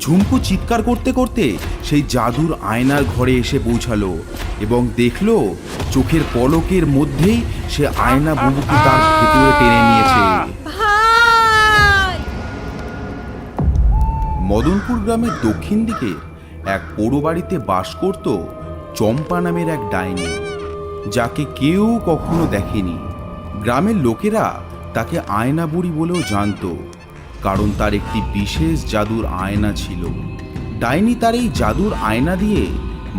ঝুমকু চিৎকার করতে করতে সেই জাদুর আয়নার ঘরে এসে পৌঁছালো এবং দেখলো চোখের পলকের মধ্যেই সে আয়না বুবুকে তার ভেতরে টেনে নিয়েছে। মদনপুর গ্রামের দক্ষিণ দিকে এক পোড়ো বাড়িতে বাস করত চম্পা নামের এক ডাইনি, যাকে কেউ কখনো দেখেনি। গ্রামের লোকেরা তাকে আয়না বুড়ি বলেও জানত, কারণ তার একটি বিশেষ জাদুর আয়না ছিল। ডাইনি তার এই জাদুর আয়না দিয়ে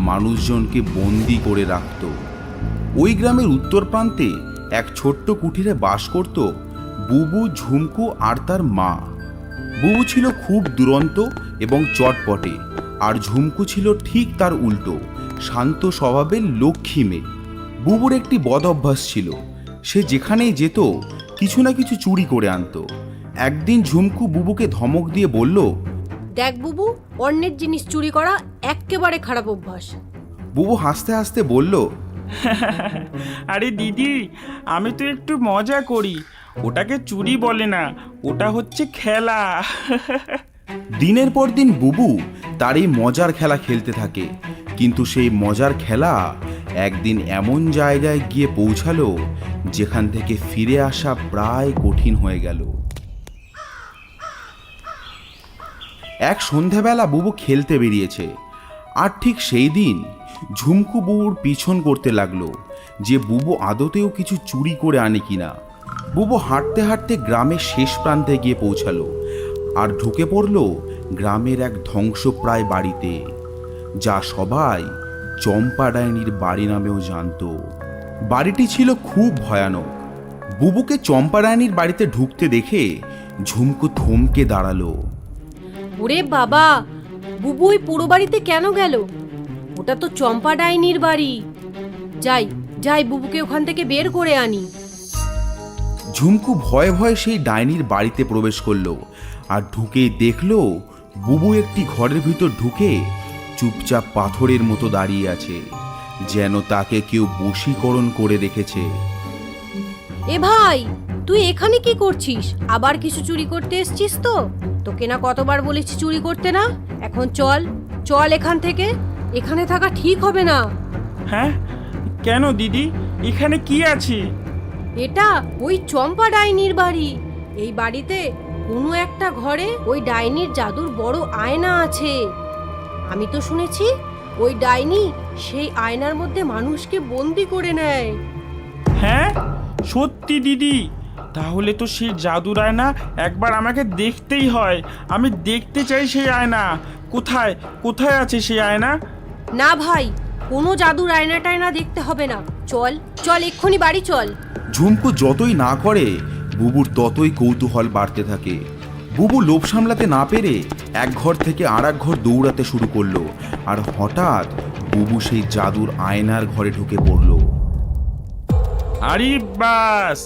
মানুষজনকে বন্দি করে রাখত। ওই গ্রামের উত্তর প্রান্তে এক ছোট্ট কুঠিরে বাস করত বুবু, ঝুমকু আর তার মা। বুবু ছিল খুব দুরন্ত এবং চটপটে, আর ঝুমকু ছিল ঠিক তার উল্টো, শান্ত স্বভাবের লক্ষ্মী মেয়ে। বুবুর একটি বদ অভ্যাস ছিল, সে যেখানেই যেত কিছু না কিছু চুরি করে আনতো। একদিন ঝুমকু বুবুকে ধমক দিয়ে বলল, দেখ বুবু, অন্যের জিনিস চুরি করা একেবারে খারাপ অভ্যাস। বুবু হাসতে হাসতে বলল, আরে দিদি, আমি তো একটু মজা করি, ওটাকে চুরি বলে না, ওটা হচ্ছে খেলা। দিনের পর দিন বুবু তার এই মজার খেলা খেলতে থাকে, কিন্তু সেই মজার খেলা একদিন এমন জায়গায় গিয়ে পৌঁছালো যেখান থেকে ফিরে আসা প্রায় কঠিন হয়ে গেল। এক সন্ধ্যাবেলা বুবু খেলতে বেরিয়েছে, আর ঠিক সেই দিন ঝুমকু বুবুর পিছন করতে লাগলো যে বুবু আদতেও কিছু চুরি করে আনে কিনা। বুবু হাঁটতে হাঁটতে গ্রামের শেষ প্রান্তে গিয়ে পৌঁছালো আর ঢুকে পড়ল গ্রামের এক ধ্বংসপ্রায় বাড়িতে, যা সবাই চম্পা ডাইনির বাড়ি নামেও জানত। বাড়িটি ছিল খুব ভয়ানক। বুবুকে চম্পা ডাইনির বাড়িতে ঢুকতে দেখে ঝুমকু থমকে দাঁড়ালো। ওরে বাবা, বুবু ওই পুরো বাড়িতে কেন গেল? ওটা তো চম্পা ডাইনির বাড়ি। যাই যাই, বুবুকে ওখান থেকে বের করে আনি। ঝুমকু ভয়ে ভয়ে সেই ডাইনির বাড়িতে প্রবেশ করলো, আর ঢুকেই দেখলো বুবু একটি ঘরের ভিতর ঢুকে চুপচাপ পাথরের মতো দাঁড়িয়ে আছে, যেন তাকে কেউ বশীকরণ করে রেখেছে। এ ভাই, তুই এখানে কি করছিস? আবার কিছু চুরি করতে এসছিস তো? তোকে না কতবার বলেছি চুরি করতে না। এখন চল চল এখান থেকে, এখানে থাকা ঠিক হবে না। হ্যাঁ, কেন দিদি, এখানে কি আছে? এটা ওই চম্পা ডাইনির বাড়ি। এই বাড়িতে কোনো একটা ঘরে ওই ডাইনির জাদুর বড় আয়না আছে। আমি তো শুনেছি ওই ডাইনি সেই আয়নার মধ্যে মানুষকে বন্দি করে নেয়। হ্যাঁ সত্যি দিদি, তাহলে তো সেই জাদুর আয়না একবার আমাকে দেখতেই হয়। আমি দেখতে চাই সেই আয়না। কোথায় কোথায় আছে সেই আয়না? না ভাই, কোনো জাদুর আয়না টায়না দেখতে হবে না। চল চল, এক্ষুনি বাড়ি চল। ঝুমকু যতই না করে বুবুর ততই কৌতূহল বাড়তে থাকে। বুবু লোভ সামলাতে না পেরে এক ঘর থেকে আর এক ঘর দৌড়াতে শুরু করলো, আর হঠাৎ বুবু সেই জাদুর আয়নার ঘরে ঢুকে পড়লো। আরে বাস,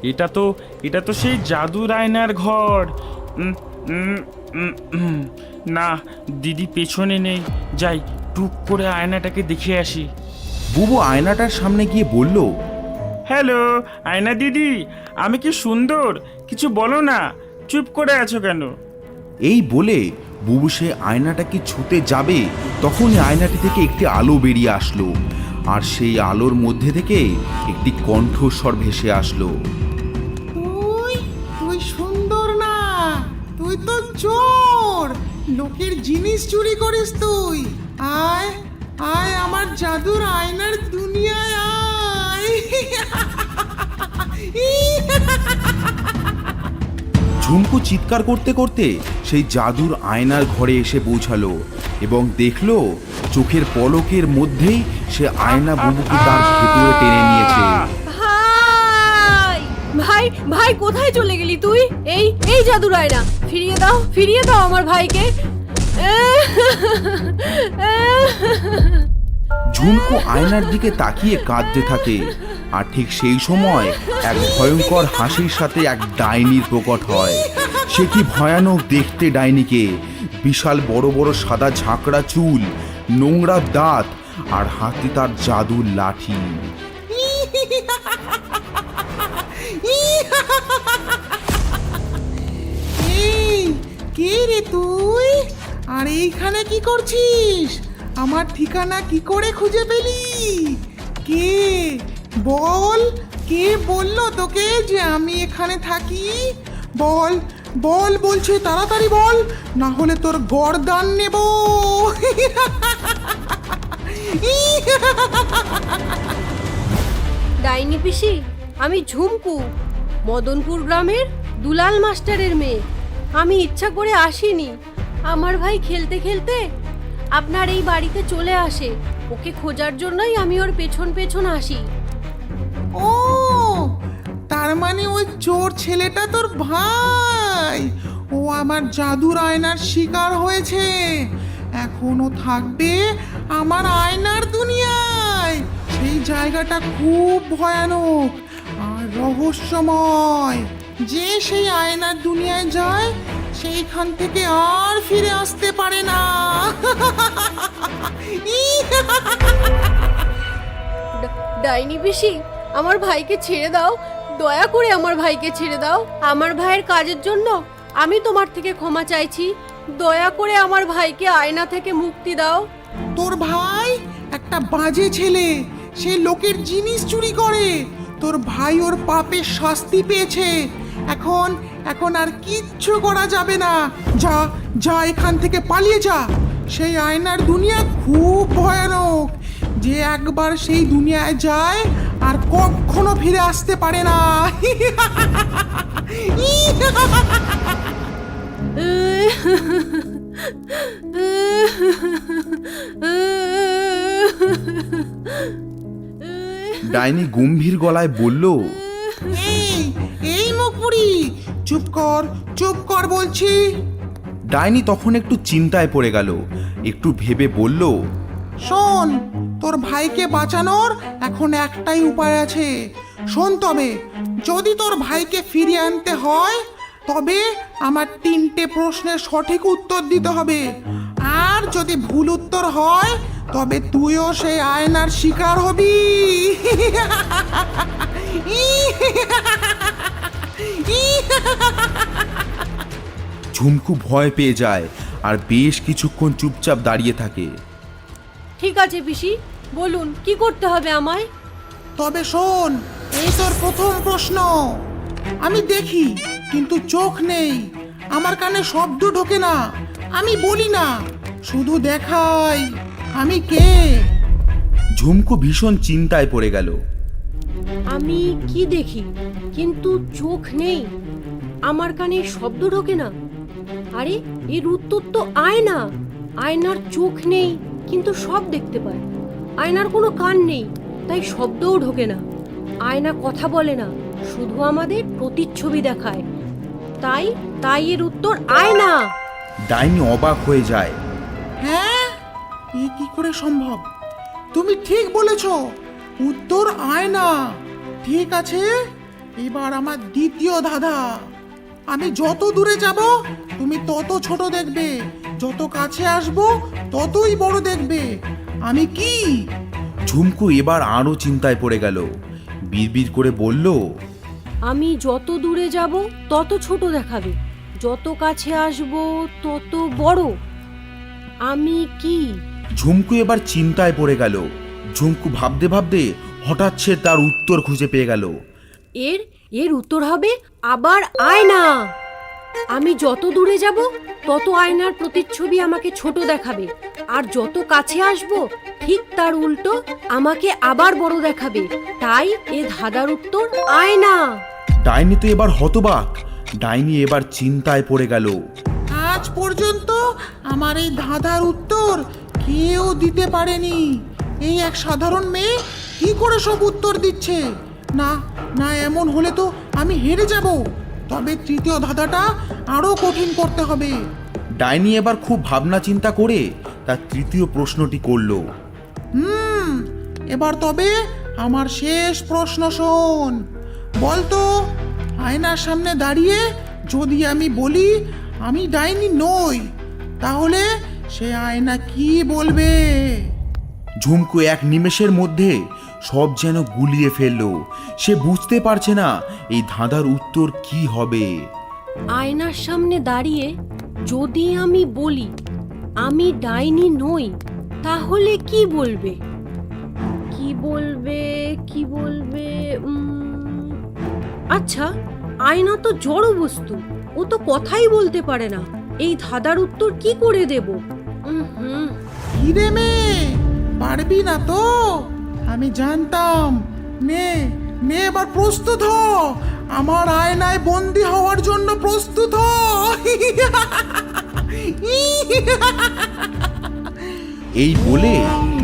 এটা তো সেই জাদুর আয়নার ঘর। না, দিদি পেছনে নেই। যাই, টুক করে আয়নাটাকে দেখে আসি। বুবু আয়নাটার সামনে গিয়ে বলল, হ্যালো আয়না দিদি, আমি কি সুন্দর? কিছু বলো না, চুপ করে আছো কেন? এই বলে বুবু সে আয়নাটাকে ছুতে যাবে, তখনই আয়নাটি থেকে একটি আলো বেরিয়ে আসলো, আর সেই আলোর মধ্যে থেকে একটি কণ্ঠস্বর ভেসে আসলো। তুই সুন্দর না, তুই তো চোর। লোকের জিনিস চুরি করিস তুই। আয় আয় আমার জাদুর আয়নার দুনিয়ায় আয়। ঝুমকু চিৎকার করতে করতে সেই জাদুর আয়নার ঘরে এসে পৌঁছালো এবং দেখলো চোখের পলকের মধ্যেই সে আয়না বুবুকে তার ভেতরে টেনে নিয়েছে। ভাই ভাই ভাই, কোথায় চলে গেলি তুই? এই এই জাদুর আয়না ফিরিয়ে দাও, ফিরিয়ে দাও আমার ভাইকে। ঝুমকু আয়নার দিকে তাকিয়ে কাঁদতে থাকে, আর ঠিক সেই সময় এক ভয়ঙ্কর হাসির সাথে এক ডাইনির প্রকট হয়। সে কি ভয়ানক দেখতে ডাইনিকে! বিশাল বড় বড় সাদা ঝাঁকড়া চুল, নোংরা দাঁত, আর হাতে তার জাদুর লাঠি। এই, কে রে তুই? আর এইখানে কি করছিস? আমার ঠিকানা কি করে খুঁজে পেলি? কে বল, কে বললো তোকে যে আমি এখানে থাকি? বল বল বলছি, তাড়াতাড়ি বল, না হলে তোর গর্দান নেব। ডাইনি পিসি, আমি ঝুমকু, মদনপুর গ্রামের দুলাল মাস্টারের মেয়ে। আমি ইচ্ছা করে আসিনি। আমার ভাই খেলতে খেলতে আপনার এই বাড়িতে চলে আসে। ওকে খোঁজার জন্যই আমি ওর পেছন পেছন আসি। ও, তার মানে ওই চোর ছেলেটা তোর ভাই। ও আমার জাদুর আয়নার শিকার হয়েছে। এখনো থাকবে আমার আয়নার দুনিয়ায়। সেই জায়গাটা খুব ভয়ানক আর রহস্যময়। যে সেই আয়নার দুনিয়ায় যায় সেইখান থেকে আর ফিরে আসতে পারে না। ডাইনি পিসি, আমার ভাইকে ছেড়ে দাও, দয়া করে আমার ভাইকে ছেড়ে দাও। আমার ভাইয়ের কাজের জন্য আমি তোমার থেকে ক্ষমা চাইছি। দয়া করে আমার ভাইকে আয়না থেকে মুক্তি দাও। তোর ভাই একটা বাজে ছেলে, সে লোকের জিনিস চুরি করে। তোর ভাই ওর পাপের শাস্তি পেয়েছে। এখন এখন আর কিচ্ছু করা যাবে না। যা যা, এখান থেকে পালিয়ে যা। সেই আয়নার দুনিয়া খুব ভয়ানক। যে একবার সেই দুনিয়ায় যায় আর কখনো ফিরে আসতে পারে না। ডাইনি গম্ভীর গলায় বলল, এই এই মুখপুরি, চুপ কর বলছি। ডাইনি তখন একটু চিন্তায় পড়ে গেল। একটু ভেবে বলল, শোন, তোর ভাইকে বাঁচানোর এখন একটাই উপায় আছে। শোন, তবে যদি তোর ভাইকে ফিরিয়ে আনতে হয় তবে আমার 3টে প্রশ্নের সঠিক উত্তর দিতে হবে। আর যদি ভুল উত্তর হয় তবে তুইও সেই আয়নার শিকার হবি। ঝুমকু ভয় পেয়ে যায় আর বেশ কিছুক্ষণ চুপচাপ দাঁড়িয়ে থাকে। ঠিক আছে পিসি, বলুন কি করতে হবে আমায়। তবে শোন, এই তোর প্রথম প্রশ্ন। আমি দেখি কিন্তু চোখ নেই, আমার কানে শব্দ ঢোকে না, আমি বলি না, শুধু দেখাই। আমি কে? ঝুমকু ভীষণ চিন্তায় পড়ে গেল। আমি কি দেখি কিন্তু চোখ নেই, আমার কানে শব্দ ঢোকে না? আরে, এর উত্তর তো আয়না। আয়নার চোখ নেই কিন্তু সব দেখতে পায়। আয়নার কোনো কান নেই, তাই শব্দও ঢোকে না। আয়না কথা বলে না, শুধু আমাদের প্রতিচ্ছবি দেখায়। তাই তাই এর উত্তর আয়না। ডাইনি অবাক হয়ে যায়। হ্যাঁ, এ কি করে সম্ভব? তুমি ঠিক বলেছ, উত্তর আয়না। ঠিক আছে, এবার আমার দ্বিতীয় ধাঁধা। আমি যত দূরে যাব তুমি তত ছোট দেখবে, যত কাছে আসব ততই বড় দেখবে। আমি কি? ঝুমকু এবার আরো চিন্তায় পড়ে গেল। বিড়বিড় করে বলল, আমি যত দূরে যাব তত ছোট দেখাবে, যত কাছে আসব তত বড়। আমি কি? ঝুমকু এবার চিন্তায় পড়ে গেল। ঝুমকু ভাবতে ভাবতে হঠাৎ সে তার উত্তর খুঁজে পেয়ে গেল। এর এর উত্তর হবে আবার আয়না। আমি যত দূরে যাব তত আয়নার প্রতিচ্ছবি আমাকে ছোট দেখাবে, আর যত কাছে আসব ঠিক তার উল্টো আমাকে আবার বড় দেখাবে। তাই এ ধাঁধার উত্তর আয়না। ডাইনি তো এবার হতবাক। ডাইনি এবার চিন্তায় পড়ে গেল। আজ পর্যন্ত আমার এই ধাঁধার উত্তর কেউ দিতে পারেনি। এই এক সাধারণ মেয়ে কি করে সব উত্তর দিচ্ছে? না না, এমন হলে তো আমি হেরে যাব। তবে তৃতীয় ধাঁধাটা আরো কঠিন করতে হবে। ডাইনি এবার খুব ভাবনা চিন্তা করে তার তৃতীয় প্রশ্নটি করল। এবার তবে আমার শেষ প্রশ্ন শোন। বলতো, আয়নার সামনে দাঁড়িয়ে যদি আমি বলি আমি ডাইনি নই, তাহলে সে আয়না কি বলবে? ঝুমকু এক নিমেষের মধ্যে সব যেন গুলিয়ে ফেললো। সে বুঝতে পারছে না এই ধাঁধার উত্তর কি হবে। আয়নার সামনে দাঁড়িয়ে যদি আমি বলি আমি ডাইনি নই, তাহলে কি বলবে? কি বলবে, কি বলবে? আচ্ছা, আয়না তো জড় বস্তু, ও তো কথাই বলতে পারে না। এই ধাঁধার উত্তর কি করে দেব? কি রে মেয়ে, পারবি না তো? আমি জানতাম। নে নে, এবার প্রস্তুত হ, আমার আয়নায় বন্দি হওয়ার জন্য প্রস্তুত হ। এই বলে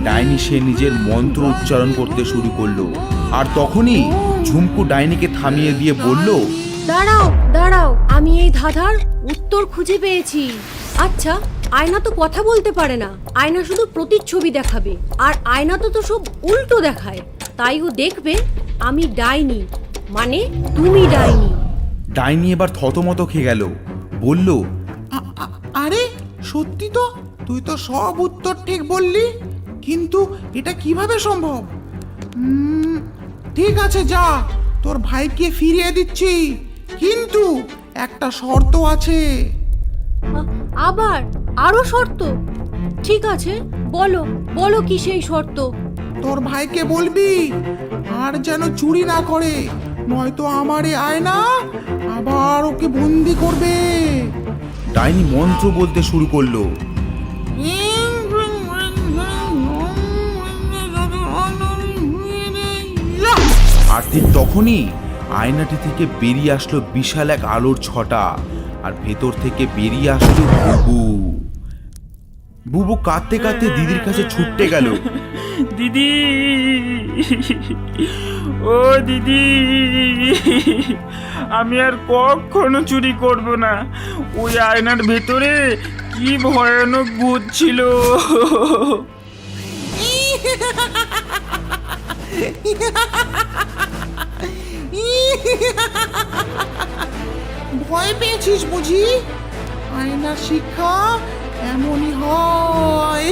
ডাইনি সে নিজের মন্ত্র উচ্চারণ করতে শুরু করলো। আর তখনই ঝুমকু ডাইনিকে থামিয়ে দিয়ে বলল, দাঁড়াও দাঁড়াও, আমি এই ধাঁধার উত্তর খুঁজে পেয়েছি। আচ্ছা, আয়না তো কথা বলতে পারে না, আয়না শুধু প্রতিচ্ছবি দেখাবে, আর আয়না তো সব উল্টো দেখায়। তাই ও দেখবে আমি ডাইনি, মানে তুমি ডাইনি। ডাইনি এবার থতমত খেয়ে গেল, বলল, আরে সত্যি তো, তুই তো সব উত্তর ঠিক বললি, কিন্তু এটা কিভাবে সম্ভব? ঠিক আছে, যা, তোর ভাইকে ফিরিয়ে দিচ্ছি, কিন্তু একটা শর্ত আছে। আবার আরো শর্ত? ঠিক আছে, বলো বলো কি সেই শর্ত? তোর ভাইকে বলবি আর যেন চুরি না করে, নয়তো আমার এই আয়না আবার ওকে বন্দি করবে। ডাইনি মন্ত্র বলতে শুরু করলো। আর ঠিক তখনই আয়নাটি থেকে বেরিয়ে আসলো বিশাল এক আলোর ছটা, আর ভেতর থেকে বেরিয়ে আসলো বুবু। বুবু কাঁদতে কাঁদতে দিদির কাছে ছুটতে গেল। দিদি, ও দিদি, আমি আর কখনো চুরি করব না। ওই আয়নার ভেতরে কি ভয়ানক ভূত ছিল। ভয় পেয়েছিস বুঝি? আয়নার শিক্ষা এমনই হয়।